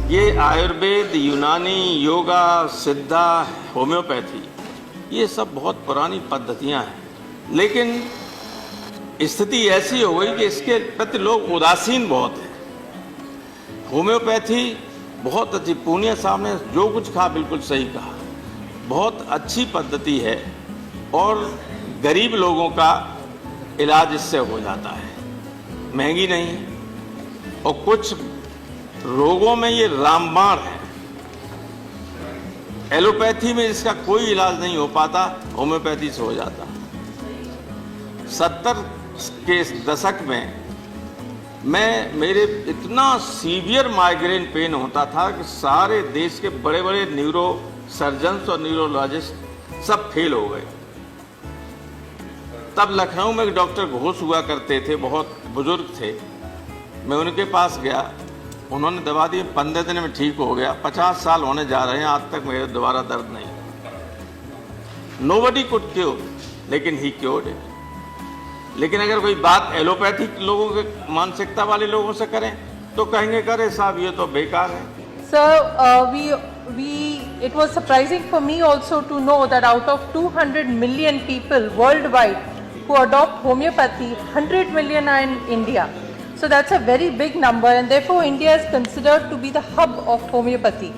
ये आयुर्वेद, यूनानी, योगा, सिद्धा, होम्योपैथी, ये सब बहुत पुरानी पद्धतियां हैं, लेकिन स्थिति ऐसी हो गई कि इसके प्रति लोग उदासीन बहुत हैं। होम्योपैथी बहुत अच्छी, पूनिया साहब ने जो कुछ कहा बिल्कुल सही कहा, बहुत अच्छी पद्धति है और गरीब लोगों का इलाज इससे हो जाता है, महंगी नहीं है और कुछ रोगों में ये रामबाण है। एलोपैथी में इसका कोई इलाज नहीं हो पाता, होम्योपैथी से हो जाता। 70 के दशक में मेरे इतना सीवियर माइग्रेन पेन होता था कि सारे देश के बड़े बड़े न्यूरो सर्जन्स और न्यूरोलॉजिस्ट सब फेल हो गए। तब लखनऊ में एक डॉक्टर घोष हुआ करते थे, बहुत बुजुर्ग थे, मैं उनके पास गया, उन्होंने दवा दी, 15 दिन में ठीक हो गया। 50 साल होने जा रहे हैं, आज तक मेरे दोबारा दर्द नहीं। नोबडी कुड क्योर, लेकिन ही क्योर्ड इट। लेकिन अगर कोई बात एलोपैथिक लोगों के मानसिकता वाले लोगों से करें तो कहेंगे करे साहब ये तो बेकार है। Sir, it was surprising for me also to know that out of 200 million people worldwide who adopt homeopathy, 100 million are in India. So that's a very big number, and therefore India is considered to be the hub of homeopathy.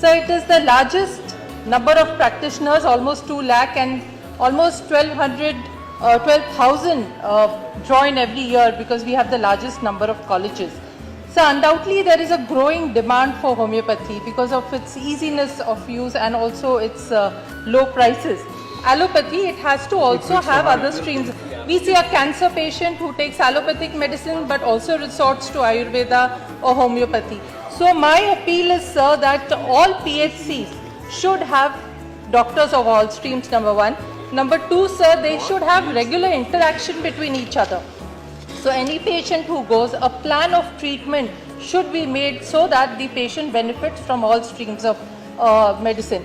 So it is the largest number of practitioners, almost 2 lakh, and almost 12,000 join every year because we have the largest number of colleges. So undoubtedly there is a growing demand for homeopathy because of its easiness of use and also its low prices. Allopathy, it has to also have other streams. We see a cancer patient who takes allopathic medicine but also resorts to Ayurveda or homeopathy. So my appeal is, sir, that all PHCs should have doctors of all streams, number one. Number two, sir, they should have regular interaction between each other. So any patient who goes, a plan of treatment should be made so that the patient benefits from all streams of medicine.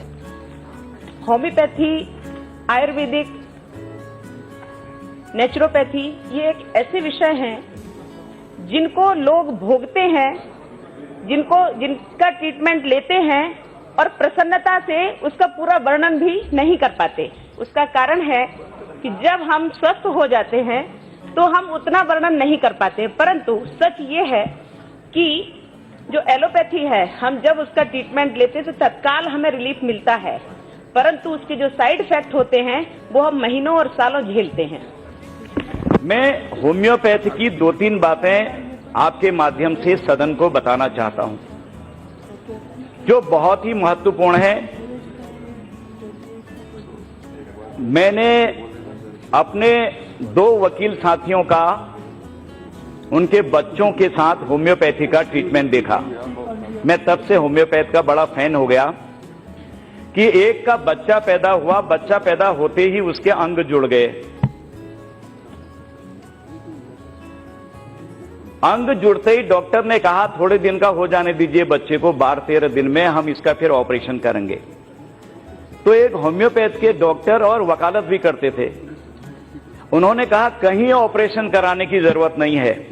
Homeopathy, Ayurvedic, naturopathy, ये एक ऐसे विषय हैं जिनको लोग भोगते हैं, जिनका ट्रीटमेंट लेते हैं और प्रसन्नता से उसका पूरा वर्णन भी नहीं कर पाते। उसका कारण है कि जब हम स्वस्थ हो जाते हैं तो हम उतना वर्णन नहीं कर पाते, परंतु सच ये है कि जो एलोपैथी है, हम जब उसका ट्रीटमेंट लेते हैं तो तत्काल हमें रिलीफ मिलता है, परंतु उसके जो साइड इफेक्ट होते हैं वो हम महीनों और सालों झेलते हैं। मैं होम्योपैथी की 2-3 बातें आपके माध्यम से सदन को बताना चाहता हूं, जो बहुत ही महत्वपूर्ण है। मैंने अपने 2 वकील साथियों का उनके बच्चों के साथ होम्योपैथी का ट्रीटमेंट देखा। मैं तब से होम्योपैथ का बड़ा फैन हो गया कि एक का बच्चा पैदा हुआ, बच्चा पैदा होते ही उसके अंग जुड़ गए। अंग जुड़ते ही डॉक्टर ने कहा थोड़े दिन का हो जाने दीजिए बच्चे को, 12-13 दिन में हम इसका फिर ऑपरेशन करेंगे। तो एक होम्योपैथ के डॉक्टर और वकालत भी करते थे, उन्होंने कहा कहीं ऑपरेशन कराने की जरूरत नहीं है,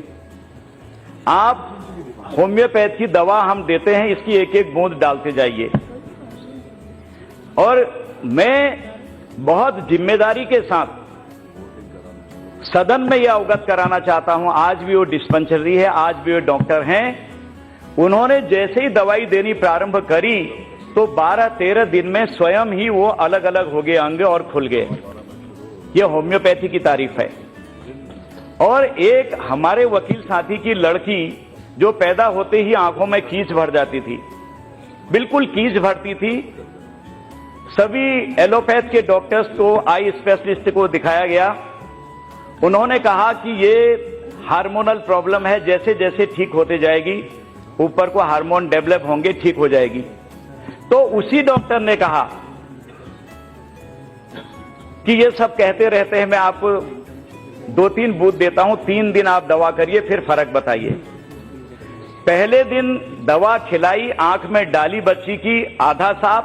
आप होम्योपैथ की दवा हम देते हैं, इसकी एक एक बूंद डालते जाइए। और मैं बहुत जिम्मेदारी के साथ सदन में यह अवगत कराना चाहता हूं, आज भी वो डिस्पेंसरी है, आज भी वो डॉक्टर हैं, उन्होंने जैसे ही दवाई देनी प्रारंभ करी तो 12-13 दिन में स्वयं ही वो अलग अलग हो गए अंग और खुल गए। यह होम्योपैथी की तारीफ है। और एक हमारे वकील साथी की लड़की जो पैदा होते ही आंखों में कीच भर जाती थी, बिल्कुल कीच भरती थी। सभी एलोपैथ के डॉक्टर्स को, आई स्पेशलिस्ट को दिखाया गया, उन्होंने कहा कि ये हार्मोनल प्रॉब्लम है, जैसे जैसे ठीक होते जाएगी ऊपर को हार्मोन डेवलप होंगे, ठीक हो जाएगी। तो उसी डॉक्टर ने कहा कि ये सब कहते रहते हैं, मैं आपको 2-3 बूथ देता हूं, 3 दिन आप दवा करिए फिर फर्क बताइए। पहले दिन दवा खिलाई, आंख में डाली बच्ची की, आधा साफ,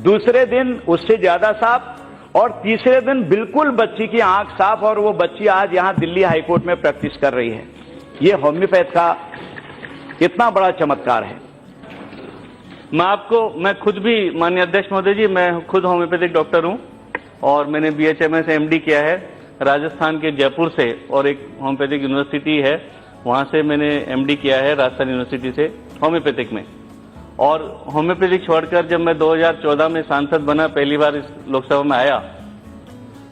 दूसरे दिन उससे ज्यादा साफ, और तीसरे दिन बिल्कुल बच्ची की आंख साफ, और वो बच्ची आज यहां दिल्ली हाईकोर्ट में प्रैक्टिस कर रही है। ये होम्योपैथ का इतना बड़ा चमत्कार है। मैं खुद भी, माननीय अध्यक्ष महोदय जी, मैं खुद होम्योपैथिक डॉक्टर हूं और मैंने BHMS MD किया है राजस्थान के जयपुर से, और एक होम्योपैथिक यूनिवर्सिटी है वहां से मैंने MD किया है राजस्थान यूनिवर्सिटी से होम्योपैथिक में। और होम्योपैथिक छोड़कर जब मैं 2014 में सांसद बना, पहली बार इस लोकसभा में आया,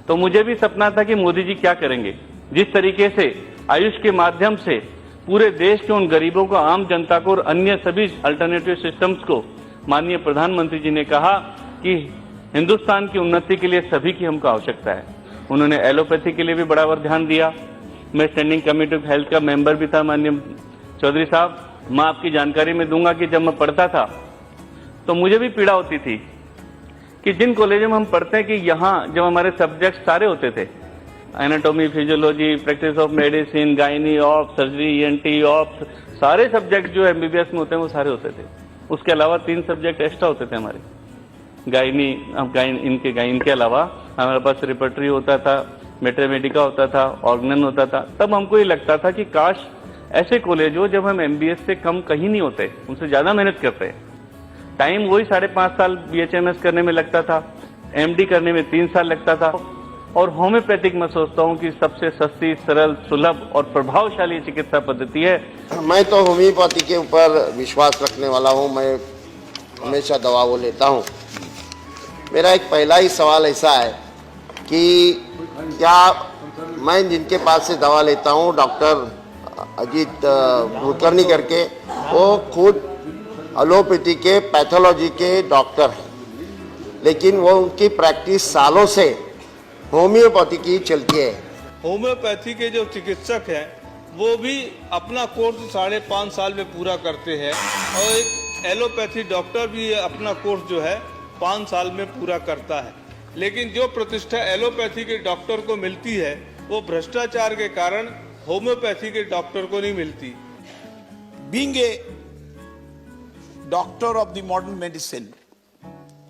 तो मुझे भी सपना था कि मोदी जी क्या करेंगे। जिस तरीके से आयुष के माध्यम से पूरे देश के उन गरीबों को, आम जनता को और अन्य सभी अल्टरनेटिव सिस्टम्स को माननीय प्रधानमंत्री जी ने कहा कि हिंदुस्तान की उन्नति के लिए सभी की हमको आवश्यकता है। उन्होंने एलोपैथी के लिए भी बराबर ध्यान दिया। मैं स्टैंडिंग कमेटी ऑफ हेल्थ का मेंबर भी था माननीय चौधरी साहब। मैं आपकी जानकारी में दूंगा कि जब मैं पढ़ता था तो मुझे भी पीड़ा होती थी कि जिन कॉलेजों में हम पढ़ते हैं कि यहाँ जब हमारे सब्जेक्ट सारे होते थे, anatomy, physiology, practice of medicine, gynae, of surgery, ENT, of, सारे सब्जेक्ट जो MBBS में होते हैं वो सारे होते थे। उसके अलावा 3 सब्जेक्ट एक्स्ट्रा होते थे हमारे, गायनी, इनके अलावा हमारे पास रिपर्टरी होता था, मैथमेटिका होता था, ऑर्गनन होता था। तब हमको ये लगता था कि काश ऐसे कॉलेज हो जब हम MBS से कम कहीं नहीं होते, उनसे ज्यादा मेहनत करते हैं। टाइम वही 5.5 साल BHMS करने में लगता था, MD करने में 3 साल लगता था, और होम्योपैथिक मैं सोचता हूं कि सबसे सस्ती, सरल, सुलभ और प्रभावशाली चिकित्सा पद्धति है। मैं तो होम्योपैथी के ऊपर विश्वास रखने वाला हूं। मैं हमेशा दवा वो लेता हूं। मेरा एक पहला ही सवाल ऐसा है कि क्या मैं जिनके पास से दवा लेता हूं, डॉक्टर अजीत कुलकर्णी करके, वो खुद एलोपैथी के, पैथोलॉजी के डॉक्टर हैं, लेकिन वो उनकी प्रैक्टिस सालों से होम्योपैथी की चलती है। होम्योपैथी के जो चिकित्सक हैं वो भी अपना कोर्स 5.5 साल में पूरा करते हैं, और एक एलोपैथी डॉक्टर भी अपना कोर्स जो है 5 साल में पूरा करता है। लेकिन जो प्रतिष्ठा एलोपैथी के डॉक्टर को मिलती है वो भ्रष्टाचार के कारण होम्योपैथी के डॉक्टर को नहीं मिलती। Being a doctor of the modern medicine,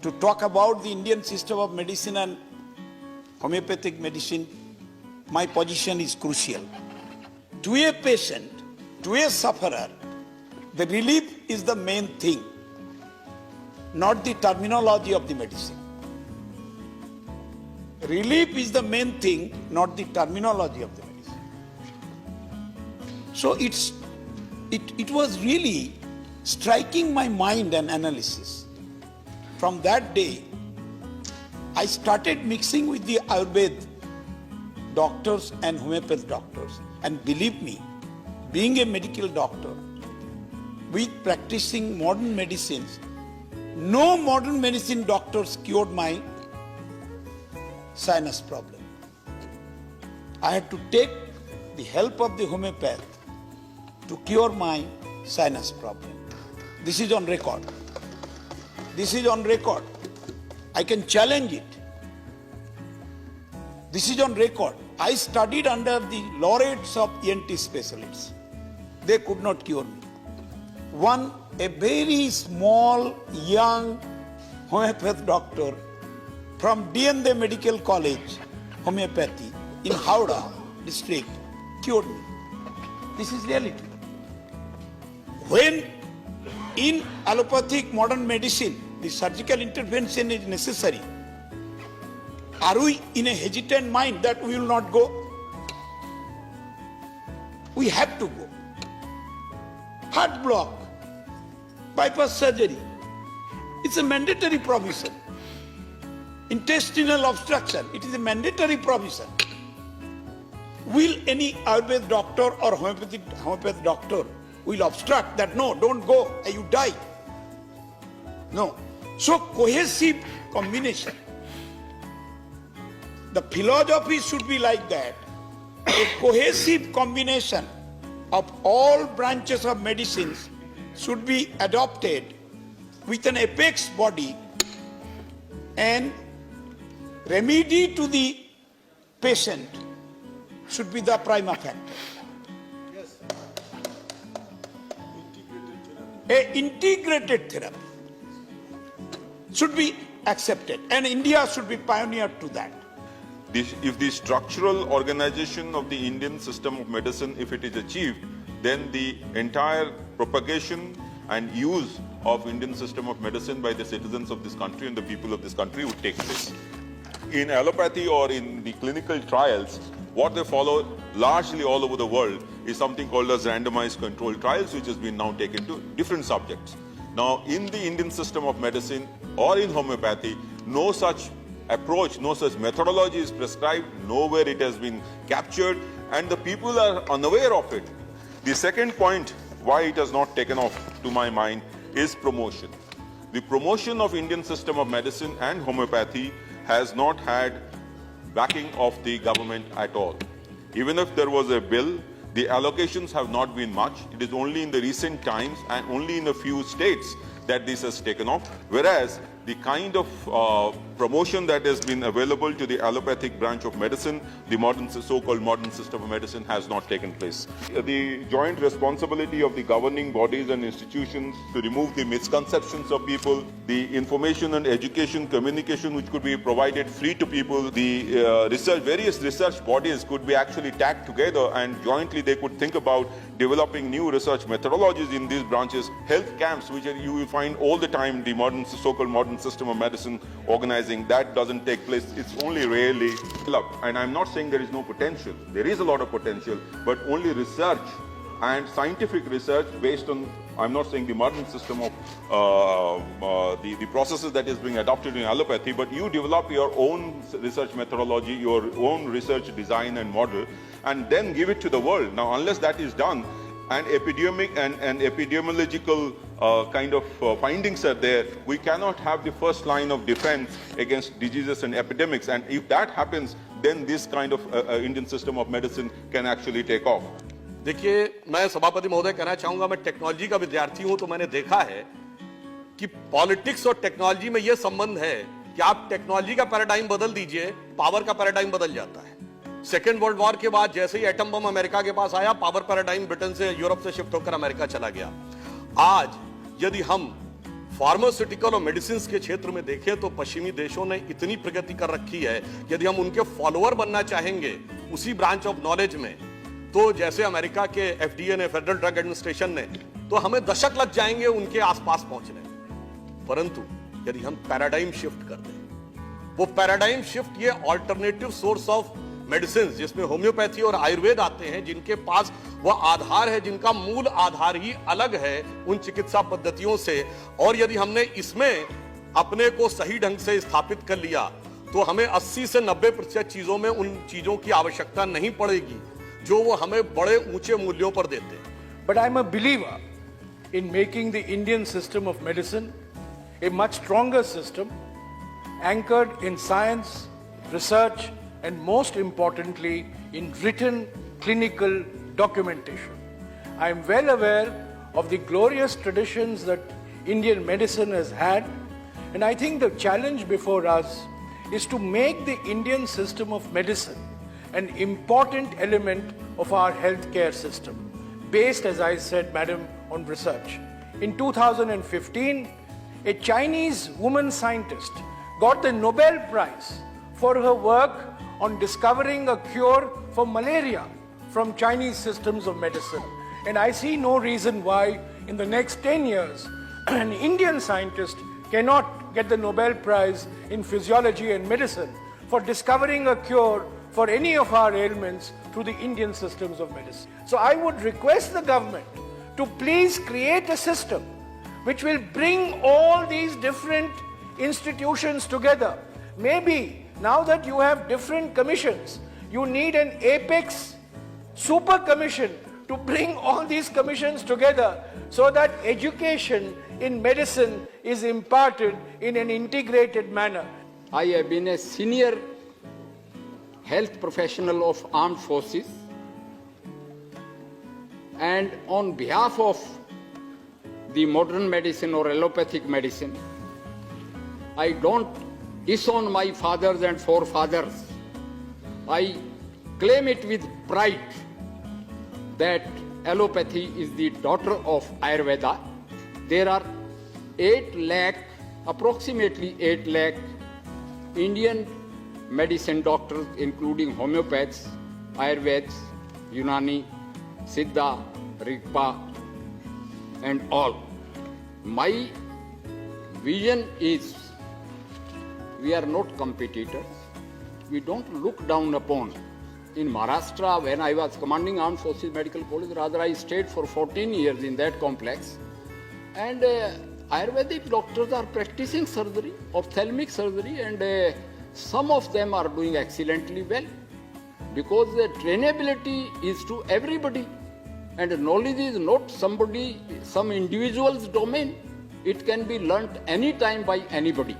to talk about the Indian system of medicine and homeopathic medicine, my position is crucial. To a patient, to a sufferer, the relief is the main thing, not the terminology of the medicine. Relief is the main thing, not the terminology of the medicine. So it was really striking my mind and analysis. From that day, I started mixing with the Ayurveda doctors and homeopathic doctors. And believe me, being a medical doctor with practicing modern medicines, no modern medicine doctors cured my sinus problem. I had to take the help of the homeopath to cure my sinus problem. This is on record. This is on record. I can challenge it. This is on record. I studied under the laureates of ENT specialists. They could not cure me. A very small, young homeopathic doctor from DND Medical College, homeopathy, in Howrah district, cured me. This is reality. When in allopathic modern medicine, the surgical intervention is necessary, are we in a hesitant mind that we will not go? We have to go. Heart block, bypass surgery, it's a mandatory provision. Intestinal obstruction, it is a mandatory provision. Will any Ayurvedic doctor or homeopathic doctor will obstruct that? No, don't go, you die. No. So cohesive combination. The philosophy should be like that. A cohesive combination of all branches of medicines should be adopted with an apex body, and remedy to the patient should be the prima factor. A integrated therapy should be accepted, and India should be pioneer to that. If the structural organization of the Indian system of medicine, if it is achieved, then the entire propagation and use of Indian system of medicine by the citizens of this country and the people of this country would take place. In allopathy or in the clinical trials, what they follow largely all over the world is something called as randomized controlled trials, which has been now taken to different subjects. Now, in the Indian system of medicine or in homeopathy, no such approach, no such methodology is prescribed, nowhere it has been captured, and the people are unaware of it. The second point why it has not taken off, to my mind, is promotion. The promotion of Indian system of medicine and homeopathy has not had backing of the government at all. Even if there was a bill, the allocations have not been much. It is only in the recent times and only in a few states that this has taken off, whereas the kind of promotion that has been available to the allopathic branch of medicine, the modern, so-called modern system of medicine, has not taken place. The joint responsibility of the governing bodies and institutions to remove the misconceptions of people, the information and education communication which could be provided free to people, the various research bodies could be actually tagged together and jointly they could think about developing new research methodologies in these branches, health camps, which you will find all the time, the modern, so-called modern system of medicine organizing, that doesn't take place. It's only rarely developed. And I'm not saying there is no potential. There is a lot of potential, but only research and scientific research based on, I'm not saying the modern system of the processes that is being adopted in allopathy, but you develop your own research methodology, your own research design and model, and then give it to the world. Now, unless that is done, and epidemiological kind of findings are there, we cannot have the first line of defense against diseases and epidemics. And if that happens, then this kind of Indian system of medicine can actually take off. देखिए, मैं सभापति महोदय कहना चाहूंगा, मैं technology का विद्यार्थी हूं, तो मैंने देखा है कि पॉलिटिक्स और टेक्नोलॉजी में यह संबंध है कि आप टेक्नोलॉजी का पैराडाइम बदल दीजिए, पावर का पैराडाइम बदल जाता है। सेकेंड वर्ल्ड वॉर के बाद जैसे ही एटम बम अमेरिका के पास आया, पावर पैराडाइम ब्रिटेन से, यूरोप से शिफ्ट होकर अमेरिका चला गया। आज यदि हम फार्मास्यूटिकल और मेडिसिन के क्षेत्र में देखें तो पश्चिमी देशों ने इतनी प्रगति कर रखी है, यदि हम उनके फॉलोअर बनना चाहेंगे उसी ब्रांच ऑफ नॉलेज में, तो जैसे अमेरिका के एफडीए ने, फेडरल ड्रग एडमिनिस्ट्रेशन ने, तो हमें दशक लग जाएंगे उनके आसपास पहुंचने। परंतु यदि हम पैराडाइम शिफ्ट कर दें, वो पैराडाइम शिफ्ट, ये ऑल्टरनेटिव सोर्स ऑफ मेडिसिन जिसमें होम्योपैथी और आयुर्वेद आते हैं, जिनके पास वह आधार है, जिनका मूल आधार ही अलग है उन चिकित्सा पद्धतियों से, और यदि हमने इसमें अपने को सही ढंग से स्थापित कर लिया तो हमें 80 से 90% चीजों में उन चीजों की आवश्यकता नहीं पड़ेगी जो वो हमें बड़े ऊंचे मूल्यों पर देते हैं। But I'm a believer in making the Indian system of medicine a much stronger system, anchored in science, research, and most importantly, in written clinical documentation. I am well aware of the glorious traditions that Indian medicine has had, and I think the challenge before us is to make the Indian system of medicine an important element of our healthcare system, based, as I said, Madam, on research. In 2015, a Chinese woman scientist got the Nobel Prize for her work on discovering a cure for malaria from Chinese systems of medicine. And I see no reason why in the next 10 years, an Indian scientist cannot get the Nobel Prize in physiology and medicine for discovering a cure for any of our ailments through the Indian systems of medicine. So I would request the government to please create a system which will bring all these different institutions together. Maybe now that you have different commissions, you need an apex super commission to bring all these commissions together so that education in medicine is imparted in an integrated manner. I have been a senior health professional of armed forces, and on behalf of the modern medicine or allopathic medicine, I don't disown my fathers and forefathers. I claim it with pride that allopathy is the daughter of Ayurveda. There are 8 lakh, approximately 8 lakh Indian medicine doctors, including homeopaths, Ayurveds, Unani, Siddha, Rigpa, and all. My vision is we are not competitors. We don't look down upon. In Maharashtra, when I was commanding Armed Forces Medical College, rather I stayed for 14 years in that complex. And Ayurvedic doctors are practicing surgery, ophthalmic surgery, and some of them are doing excellently well. Because the trainability is to everybody. And knowledge is not some individual's domain. It can be learnt anytime by anybody.